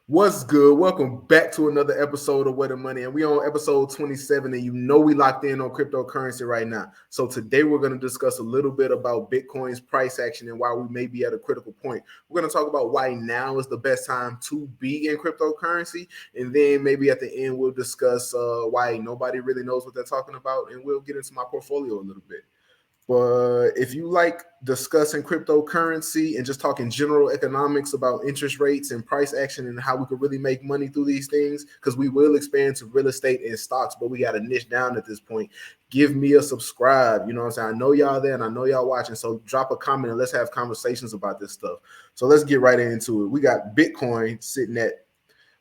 What's good? Welcome back to another episode of Where the Money. And we on episode 27, and you know we locked in on cryptocurrency right now. So today we're going to discuss a little bit about Bitcoin's price action and why we may be at a critical point. We're going to talk about why now is the best time to be in cryptocurrency. And then maybe at the end we'll discuss why nobody really knows what they're talking about. And we'll get into my portfolio a little bit. But if you like discussing cryptocurrency and just talking general economics about interest rates and price action and how we could really make money through these things, because we will expand to real estate and stocks, but we got to niche down at this point. Give me a subscribe. You know what I'm saying? I know y'all there and I know y'all watching. So drop a comment and let's have conversations about this stuff. So let's get right into it. We got Bitcoin sitting at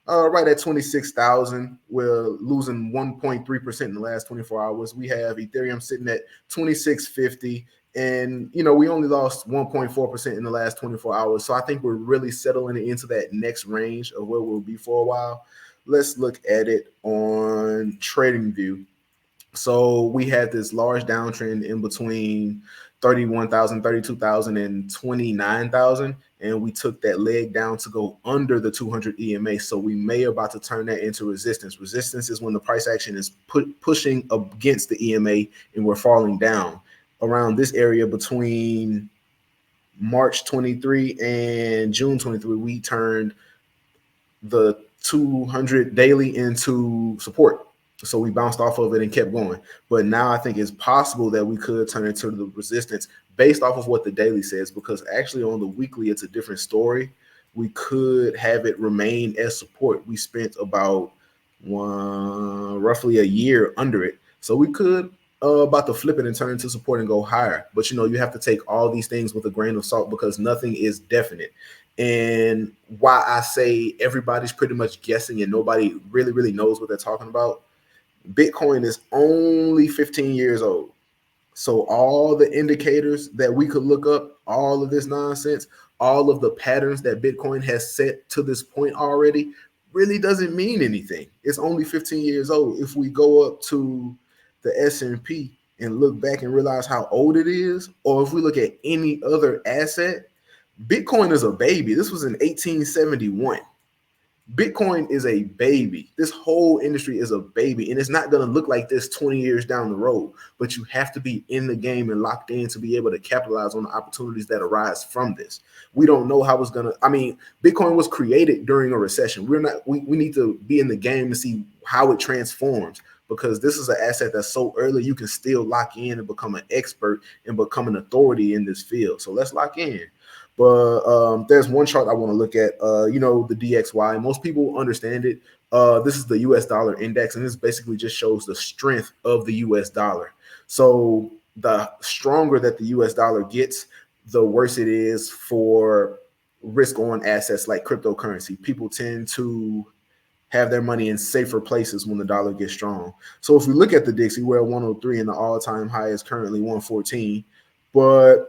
right at 26,000. We're losing 1.3% in the last 24 hours. We have Ethereum sitting at 2650. And, we only lost 1.4% in the last 24 hours. So I think we're really settling into that next range of where we'll be for a while. Let's look at it on TradingView. So we had this large downtrend in between 31,000, 32,000, and 29,000. And we took that leg down to go under the 200 EMA. So we may about to turn that into resistance. Resistance is when the price action is pushing against the EMA and we're falling down. Around this area between March 23 and June 23, we turned the 200 daily into support. So we bounced off of it and kept going. But now I think it's possible that we could turn into the resistance based off of what the daily says, because actually on the weekly, it's a different story. We could have it remain as support. We spent about roughly a year under it. So we could about to flip it and turn into support and go higher. But, you have to take all these things with a grain of salt because nothing is definite. And why I say everybody's pretty much guessing and nobody really knows what they're talking about. Bitcoin is only 15 years old. So all the indicators that we could look up, all of this nonsense, all of the patterns that Bitcoin has set to this point already really doesn't mean anything. It's only 15 years old. If we go up to the S&P and look back and realize how old it is, or if we look at any other asset, Bitcoin is a baby. This was in 1871. Bitcoin is a baby. This whole industry is a baby, and it's not going to look like this 20 years down the road. But you have to be in the game and locked in to be able to capitalize on the opportunities that arise from this. We don't know how it's going to. Bitcoin was created during a recession. We need to be in the game to see how it transforms, because this is an asset that's so early you can still lock in and become an expert and become an authority in this field. So let's lock in. But there's one chart I want to look at, the DXY. Most people understand it. This is the US dollar index, and this basically just shows the strength of the US dollar. So the stronger that the US dollar gets, the worse it is for risk on assets like cryptocurrency. People tend to have their money in safer places when the dollar gets strong. So if we look at the Dixie, we're at 103 and the all-time high is currently 114. But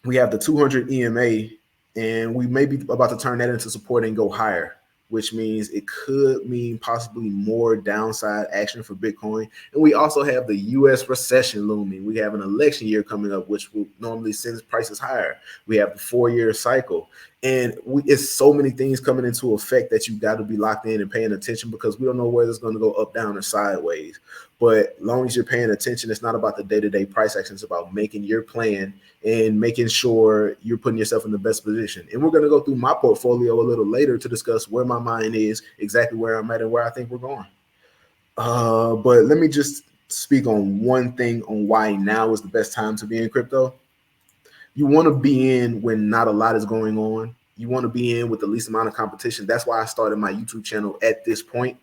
we have the 200 EMA, and we may be about to turn that into support and go higher, which means it could mean possibly more downside action for Bitcoin. And we also have the US Recession looming. We have an election year coming up, which will normally send prices higher. We have the 4-year cycle. And it's so many things coming into effect that you got to be locked in and paying attention, because we don't know whether it's going to go up, down, or sideways. But as long as you're paying attention, it's not about the day-to-day price action. It's about making your plan and making sure you're putting yourself in the best position. And we're going to go through my portfolio a little later to discuss where my mind is, exactly where I'm at, and where I think we're going. But let me just speak on one thing on why now is the best time to be in crypto. You want to be in when not a lot is going on. You want to be in with the least amount of competition. That's why I started my YouTube channel at this point,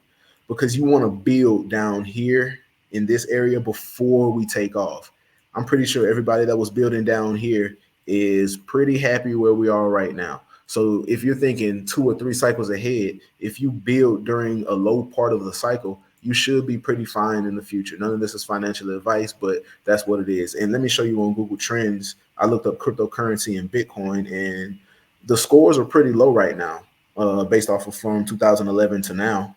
because you want to build down here in this area before we take off. I'm pretty sure everybody that was building down here is pretty happy where we are right now. So if you're thinking 2 or 3 cycles ahead, if you build during a low part of the cycle, you should be pretty fine in the future. None of this is financial advice, but that's what it is. And let me show you on Google Trends. I looked up cryptocurrency and Bitcoin, and the scores are pretty low right now, based off of from 2011 to now.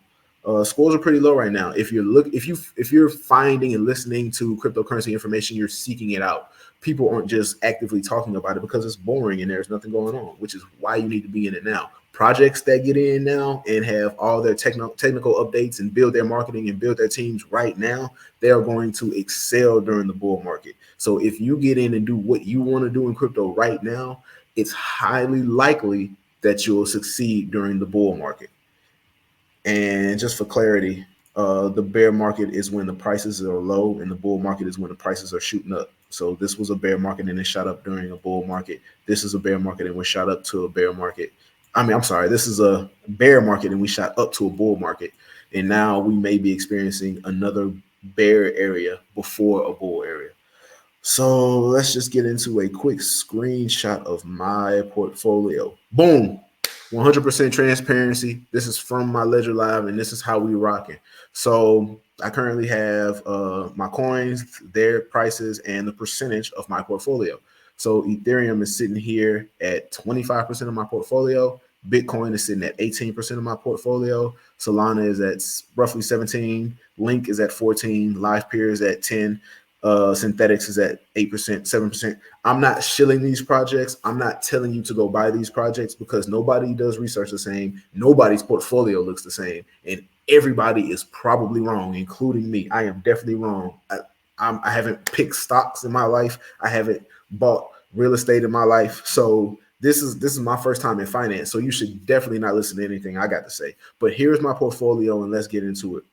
Scores are pretty low right now. If you're finding and listening to cryptocurrency information, you're seeking it out. People aren't just actively talking about it because it's boring and there's nothing going on, which is why you need to be in it now. projects that get in now and have all their technical updates and build their marketing and build their teams right now, they are going to excel during the bull market. So if you get in and do what you want to do in crypto right now, it's highly likely that you'll succeed during the bull market. And just for clarity, the bear market is when the prices are low, and the bull market is when the prices are shooting up. So this was a bear market and it shot up during a bull market. This is a bear market and we shot up to a bear market. I'm sorry, this is a bear market and we shot up to a bull market. And now we may be experiencing another bear area before a bull area. So let's just get into a quick screenshot of my portfolio. Boom. 100% transparency. This is from my Ledger Live, and this is how we rocking. So I currently have my coins, their prices, and the percentage of my portfolio. So Ethereum is sitting here at 25% of my portfolio. Bitcoin is sitting at 18% of my portfolio. Solana is at roughly 17. Link is at 14. Live Peer is at 10. Synthetics is at 8%, 7%. I'm not shilling these projects. I'm not telling you to go buy these projects because nobody does research the same. Nobody's portfolio looks the same. And everybody is probably wrong, including me. I am definitely wrong. I haven't picked stocks in my life. I haven't bought real estate in my life. So this is my first time in finance. So you should definitely not listen to anything I got to say. But here's my portfolio, and let's get into it.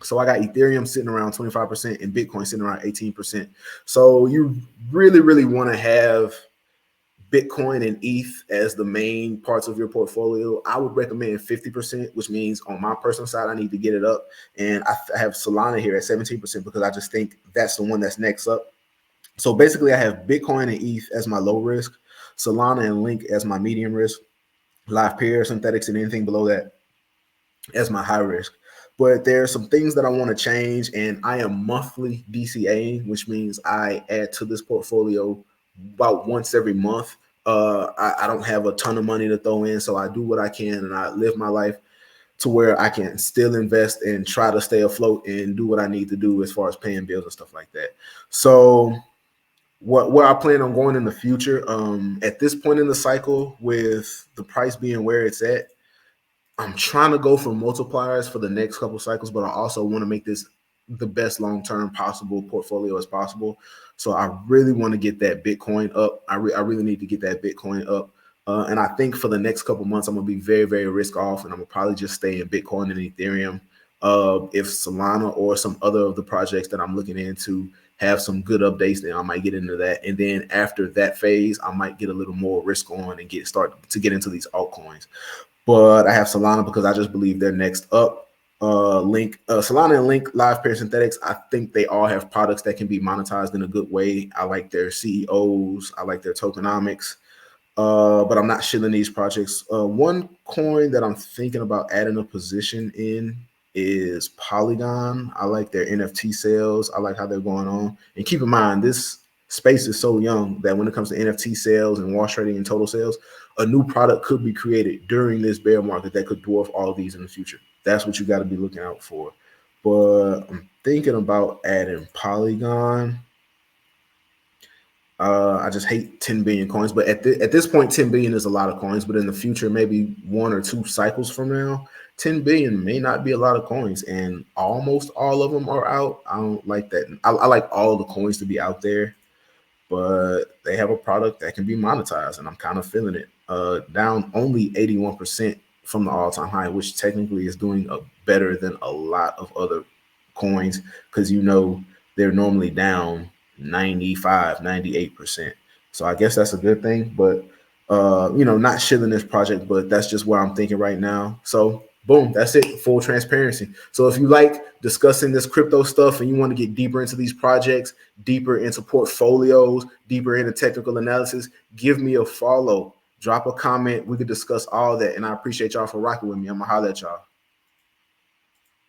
So I got Ethereum sitting around 25% and Bitcoin sitting around 18%. So you really, really want to have Bitcoin and ETH as the main parts of your portfolio. I would recommend 50%, which means on my personal side, I need to get it up. And I have Solana here at 17% because I just think that's the one that's next up. So basically I have Bitcoin and ETH as my low risk, Solana and Link as my medium risk, Live Peer, Synthetics, and anything below that as my high risk. But there are some things that I want to change, and I am monthly DCAing, which means I add to this portfolio about once every month. I don't have a ton of money to throw in, so I do what I can, and I live my life to where I can still invest and try to stay afloat and do what I need to do as far as paying bills and stuff like that. So where I plan on going in the future, at this point in the cycle, with the price being where it's at, I'm trying to go for multipliers for the next couple cycles, but I also want to make this the best long-term possible portfolio as possible. So I really want to get that Bitcoin up. I really need to get that Bitcoin up. And I think for the next couple months, I'm going to be very, very risk off, and I'm going to probably just stay in Bitcoin and Ethereum. If Solana or some other of the projects that I'm looking into have some good updates, then I might get into that. And then after that phase, I might get a little more risk on and start to get into these altcoins. But I have Solana because I just believe they're next up. Solana and Link, Live Peer, Synthetics, I think they all have products that can be monetized in a good way. I like their CEOs. I like their tokenomics. But I'm not shilling these projects. One coin that I'm thinking about adding a position in is Polygon. I like their NFT sales. I like how they're going on. And keep in mind, this space is so young that when it comes to NFT sales and wash trading and total sales, a new product could be created during this bear market that could dwarf all these in the future. That's what you got to be looking out for. But I'm thinking about adding Polygon. I just hate 10 billion coins, but at this point, 10 billion is a lot of coins. But in the future, maybe 1 or 2 cycles from now, 10 billion may not be a lot of coins, and almost all of them are out. I don't like that. I like all the coins to be out there, but they have a product that can be monetized, and I'm kind of feeling it. Down only 81% from the all-time high, which technically is doing better than a lot of other coins, because they're normally down 95, 98%. So I guess that's a good thing, but not shilling this project, but that's just where I'm thinking right now. So boom, that's it. Full transparency. So if you like discussing this crypto stuff and you want to get deeper into these projects, deeper into portfolios, deeper into technical analysis, give me a follow, drop a comment. We could discuss all that. And I appreciate y'all for rocking with me. I'm gonna holler at y'all.